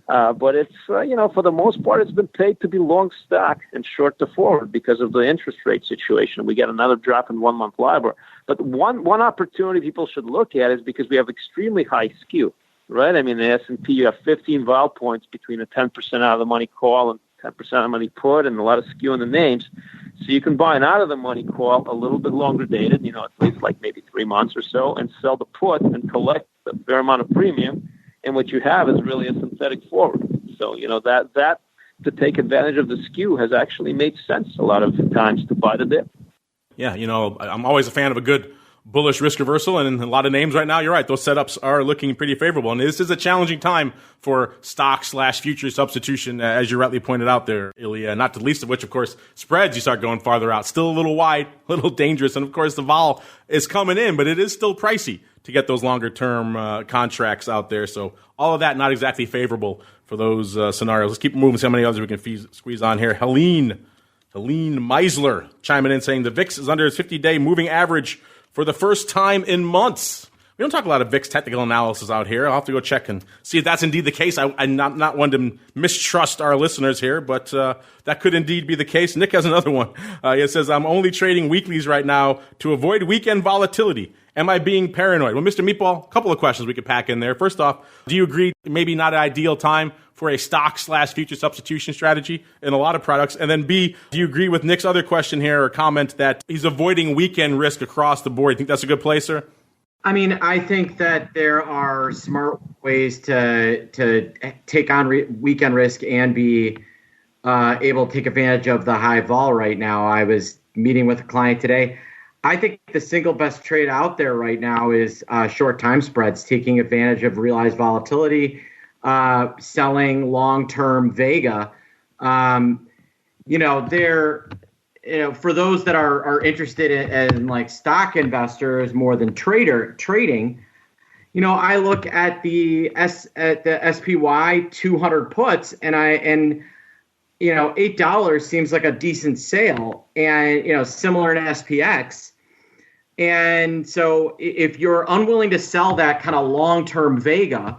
But it's, for the most part, it's been paid to be long stock and short the forward because of the interest rate situation. We get another drop in 1 month LIBOR. But one opportunity people should look at is because we have extremely high skew, right? I mean, the S&P, you have 15 vol points between a 10% out of the money call and 10% out of the money put, and a lot of skew in the names. So you can buy an out of the money call a little bit longer dated, at least like maybe 3 months or so, and sell the put and collect a fair amount of premium. And what you have is really a synthetic forward. So, that to take advantage of the skew has actually made sense a lot of times to buy the dip. Yeah, I'm always a fan of a good bullish risk reversal, and in a lot of names right now, you're right, those setups are looking pretty favorable. And this is a challenging time for stock/future substitution, as you rightly pointed out there, Ilya, not the least of which, of course, spreads, you start going farther out. Still a little wide, a little dangerous, and of course, the vol is coming in, but it is still pricey to get those longer-term contracts out there. So all of that not exactly favorable for those scenarios. Let's keep moving, see how many others we can squeeze on here. Helene Meisler chiming in saying the VIX is under its 50-day moving average for the first time in months. We don't talk a lot of VIX technical analysis out here. I'll have to go check and see if that's indeed the case. I'm not one to mistrust our listeners here, but that could indeed be the case. Nick has another one. It says, I'm only trading weeklies right now to avoid weekend volatility. Am I being paranoid? Well, Mr. Meatball, a couple of questions we could pack in there. First off, do you agree maybe not an ideal time for a stock/future substitution strategy in a lot of products? And then B, do you agree with Nick's other question here or comment that he's avoiding weekend risk across the board? You think that's a good play, sir? I mean, I think that there are smart ways to take on weekend risk and be able to take advantage of the high vol right now. I was meeting with a client today. I think the single best trade out there right now is short time spreads, taking advantage of realized volatility, selling long-term Vega. For those that are interested in like stock investors more than trading, I look at the SPY 200 puts and $8 seems like a decent sale, and similar to SPX. And so if you're unwilling to sell that kind of long-term Vega,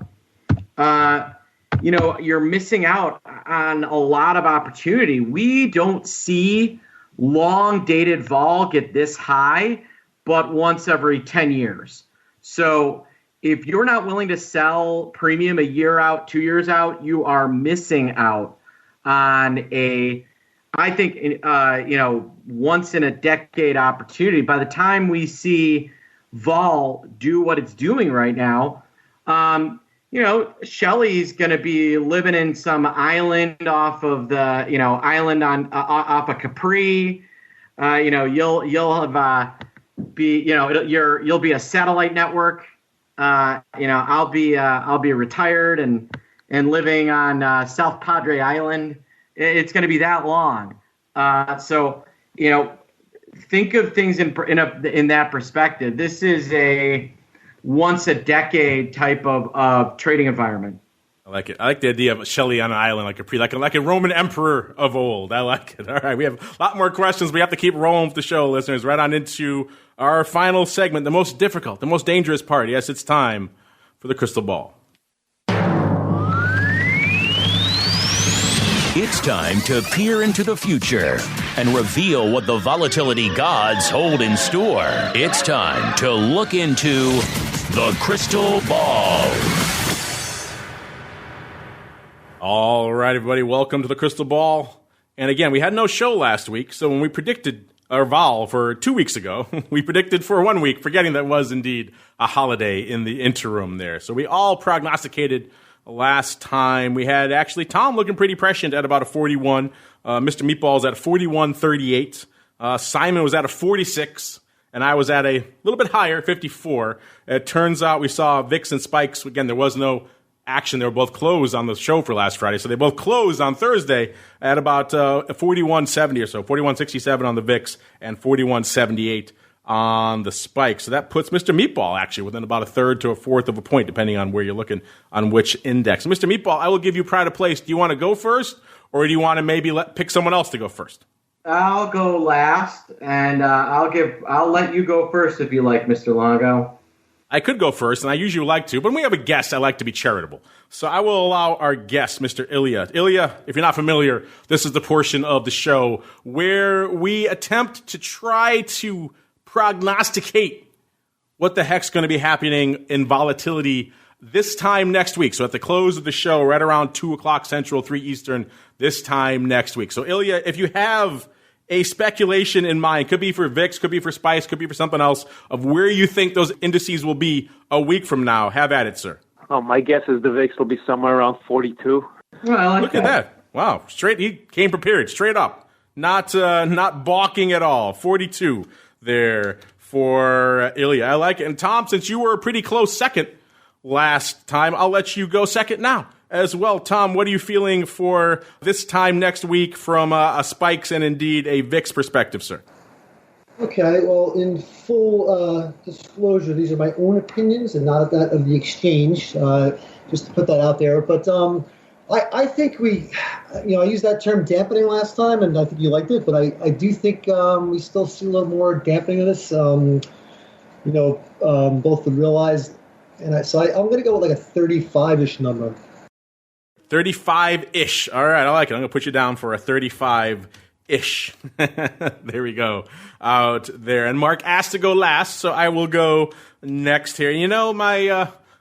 you're missing out on a lot of opportunity. We don't see long-dated vol get this high, but once every 10 years. So if you're not willing to sell premium a year out, 2 years out, you are missing out on I think, once in a decade opportunity. By the time we see vol do what it's doing right now, Shelly's going to be living in some island off of the, island off of Capri. You'll have you'll be a satellite network. I'll be retired and living on South Padre Island. It's going to be that long. So think of things in that perspective. This is a once a decade type of trading environment. I like it. I like the idea of Shelly on an island like a Roman emperor of old. I like it. All right, we have a lot more questions. We have to keep rolling with the show, listeners. Right on into our final segment, the most difficult, the most dangerous part. Yes, it's time for the crystal ball. It's time to peer into the future and reveal what the volatility gods hold in store. It's time to look into the crystal ball. All right, everybody, welcome to the crystal ball. And again, we had no show last week, so when we predicted our vol for 2 weeks ago, we predicted for 1 week, forgetting that was indeed a holiday in the interim there. So we all prognosticated last time. We had actually Tom looking pretty prescient at about a 41. Mr. Meatball's at 41.38. Simon was at a 46. and I was at a little bit higher, 54. It turns out we saw VIX and spikes. Again, there was no action. They were both closed on the show for last Friday, so they both closed on Thursday at about 41.70 or so, 41.67 on the VIX and 41.78 on the spike. So that puts Mr. Meatball actually within about a third to a fourth of a point, depending on where you're looking on which index. Mr. Meatball, I will give you pride of place. Do you want to go first, or do you want to maybe pick someone else to go first? I'll go last, and I'll let you go first if you like, Mr. Longo. I could go first, and I usually like to, but when we have a guest, I like to be charitable. So I will allow our guest, Mr. ILYA. ILYA, if you're not familiar, this is the portion of the show where we attempt to try to prognosticate what the heck's going to be happening in volatility this time next week. So at the close of the show, right around 2 o'clock Central, 3 Eastern, this time next week. So ILYA, if you have a speculation in mind, could be for VIX, could be for SPICE, could be for something else, of where you think those indices will be a week from now, have at it, sir. Oh, my guess is the VIX will be somewhere around 42. Well, I like Look at that. Wow. Straight, he came prepared, straight up. Not balking at all. 42 there for ILYA. I like it. And Tom, since you were a pretty close second last time, I'll let you go second now as well. Tom, what are you feeling for this time next week from a SPICEs and indeed a VIX perspective, sir? Okay, well, in full disclosure, these are my own opinions and not that of the exchange, just to put that out there. But I think I used that term dampening last time, and I think you liked it, but I do think we still see a little more dampening of this, both the realized, and I'm going to go with like a 35-ish number. 35-ish. All right, I like it. I'm going to put you down for a 35-ish. There we go. Out there. And Mark asked to go last, so I will go next here. You know,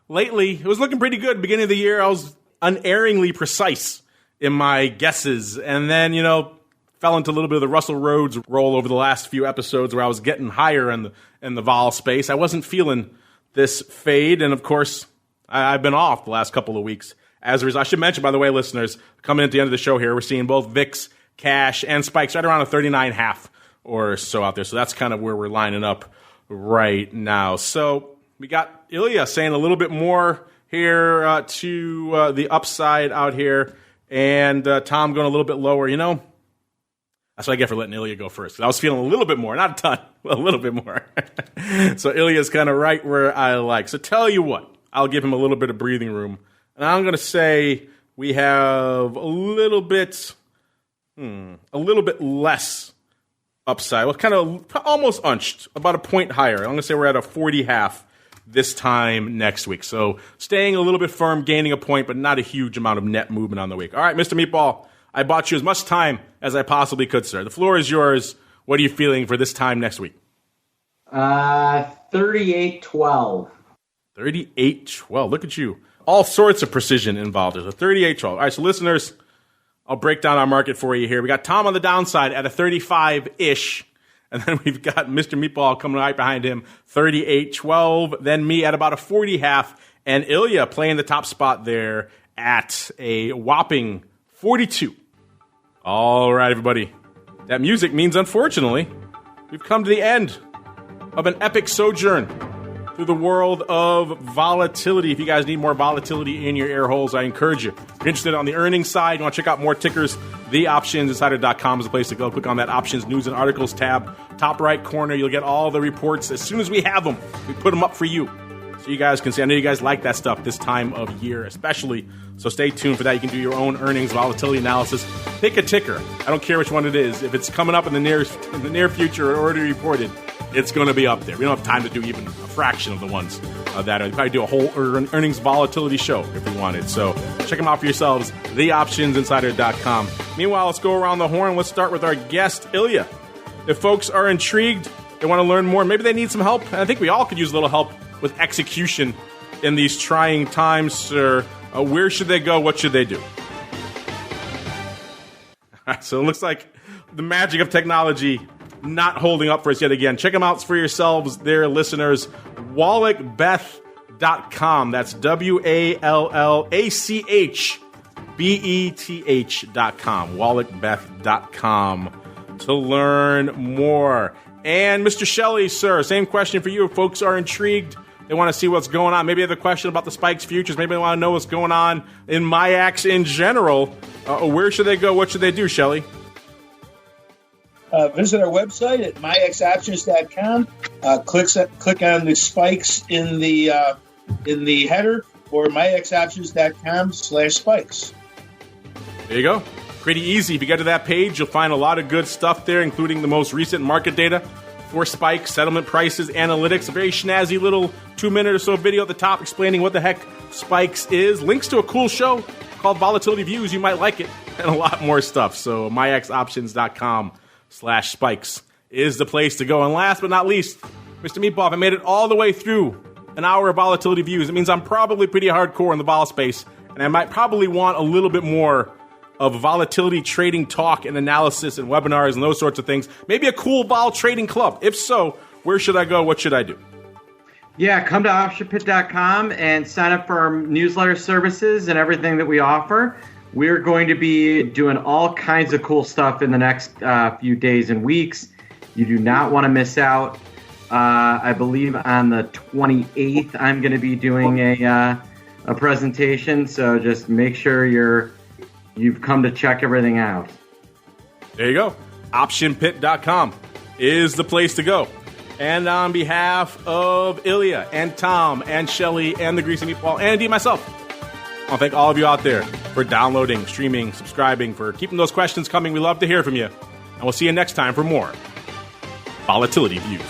lately, it was looking pretty good. Beginning of the year, I was unerringly precise in my guesses, and then, fell into a little bit of the Russell Rhodes role over the last few episodes where I was getting higher in the vol space. I wasn't feeling this fade, and of course, I've been off the last couple of weeks. As a result, I should mention, by the way, listeners, coming at the end of the show here, we're seeing both VIX, cash, and spikes right around a 39.5 or so out there. So that's kind of where we're lining up right now. So we got ILYA saying a little bit more here to the upside out here, and Tom going a little bit lower. That's what I get for letting ILYA go first. I was feeling a little bit more, not a ton, a little bit more. So ILYA's kind of right where I like. So tell you what, I'll give him a little bit of breathing room. And I'm going to say we have a little bit less upside. Well, kind of almost unched, about a point higher. I'm going to say we're at a 40.5 this time next week. So staying a little bit firm, gaining a point, but not a huge amount of net movement on the week. All right, Mr. Meatball, I bought you as much time as I possibly could, sir. The floor is yours. What are you feeling for this time next week? 38.12. 38.12. Look at you. All sorts of precision involved. There's a 38.12. All right, so listeners, I'll break down our market for you here. We got Tom on the downside at a 35-ish, and then we've got Mr. Meatball coming right behind him, 38.12. Then me at about a 40.5, and ILYA playing the top spot there at a whopping 42. All right, everybody. That music means, unfortunately, we've come to the end of an epic sojourn through the world of volatility. If you guys need more volatility in your air holes, I encourage you. If you're interested on the earnings side, you want to check out more tickers, theoptionsinsider.com is the place to go. Click on that Options, News, and Articles tab. Top right corner, you'll get all the reports. As soon as we have them, we put them up for you, so you guys can see. I know you guys like that stuff this time of year especially, so stay tuned for that. You can do your own earnings volatility analysis. Pick a ticker. I don't care which one it is. If it's coming up in the near future or already reported, it's going to be up there. We don't have time to do even a fraction of the ones that are. We'd probably do a whole earnings volatility show if we wanted. So check them out for yourselves, theoptionsinsider.com. Meanwhile, let's go around the horn. Let's start with our guest, ILYA. If folks are intrigued, they want to learn more, maybe they need some help, and I think we all could use a little help with execution in these trying times, sir. Where should they go? What should they do? All right, so it looks like the magic of technology not holding up for us yet again. Check them out for yourselves, their listeners. WALLACHBETH.com. That's WALLACHBETH.com. WALLACHBETH.com to learn more. And Mr. Shelley, sir, same question for you. If folks are intrigued, they want to see what's going on. Maybe they have a question about the Spikes futures. Maybe they want to know what's going on in MIAX in general. Where should they go? What should they do, Shelley? Visit our website at MIAXoptions.com. Click on the spikes in the header, or MIAXoptions.com/spikes. There you go. Pretty easy. If you get to that page, you'll find a lot of good stuff there, including the most recent market data for spikes, settlement prices, analytics, a very snazzy little 2-minute or so video at the top explaining what the heck spikes is, links to a cool show called Volatility Views. You might like it, and a lot more stuff. So MIAXoptions.com/spikes is the place to go. And last but not least, Mr. Meatball, if I made it all the way through an hour of Volatility Views, it means I'm probably pretty hardcore in the vol space, and I might probably want a little bit more of volatility trading talk and analysis and webinars and those sorts of things. Maybe a cool vol trading club. If so, where should I go? What should I do? Yeah, come to optionpit.com and sign up for our newsletter services and everything that we offer. We're going to be doing all kinds of cool stuff in the next few days and weeks. You do not want to miss out. I believe on the 28th, I'm going to be doing a presentation. So just make sure you've come to check everything out. There you go. Optionpit.com is the place to go. And on behalf of ILYA and Tom and Shelley and the Greasy Meatball and indeed myself, I want to thank all of you out there for downloading, streaming, subscribing, for keeping those questions coming. We love to hear from you. And we'll see you next time for more Volatility Views.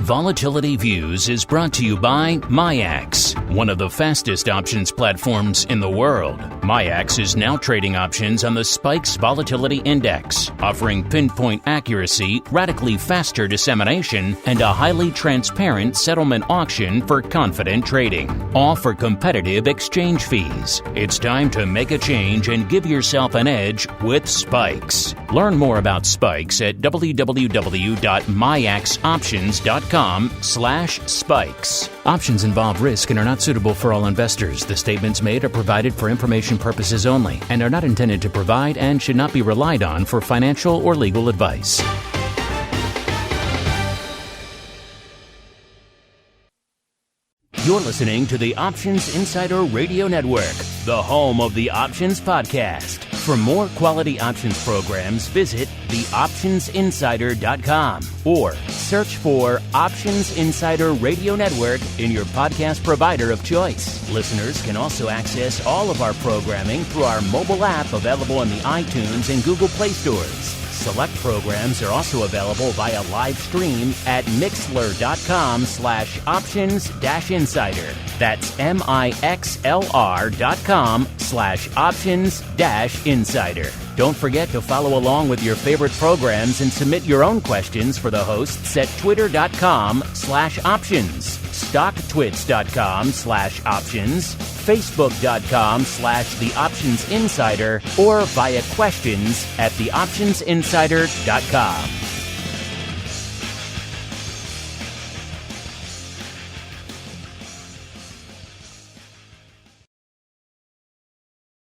Volatility Views is brought to you by MIAX, one of the fastest options platforms in the world. MIAX is now trading options on the Spikes Volatility Index, offering pinpoint accuracy, radically faster dissemination, and a highly transparent settlement auction for confident trading, all for competitive exchange fees. It's time to make a change and give yourself an edge with Spikes. Learn more about Spikes at www.miaxoptions.com/spikes. Options involve risk and are not suitable for all investors. The statements made are provided for information purposes only and are not intended to provide and should not be relied on for financial or legal advice. You're listening to the Options Insider Radio Network, the home of the Options Podcast. For more quality options programs, visit theoptionsinsider.com or search for Options Insider Radio Network in your podcast provider of choice. Listeners can also access all of our programming through our mobile app available in the iTunes and Google Play stores. Select programs are also available via live stream at mixlr.com/options-insider. That's mixlr.com/options-insider. Don't forget to follow along with your favorite programs and submit your own questions for the hosts at twitter.com/options, stocktwits.com/options, facebook.com/theoptionsinsider, or via questions at theoptionsinsider.com.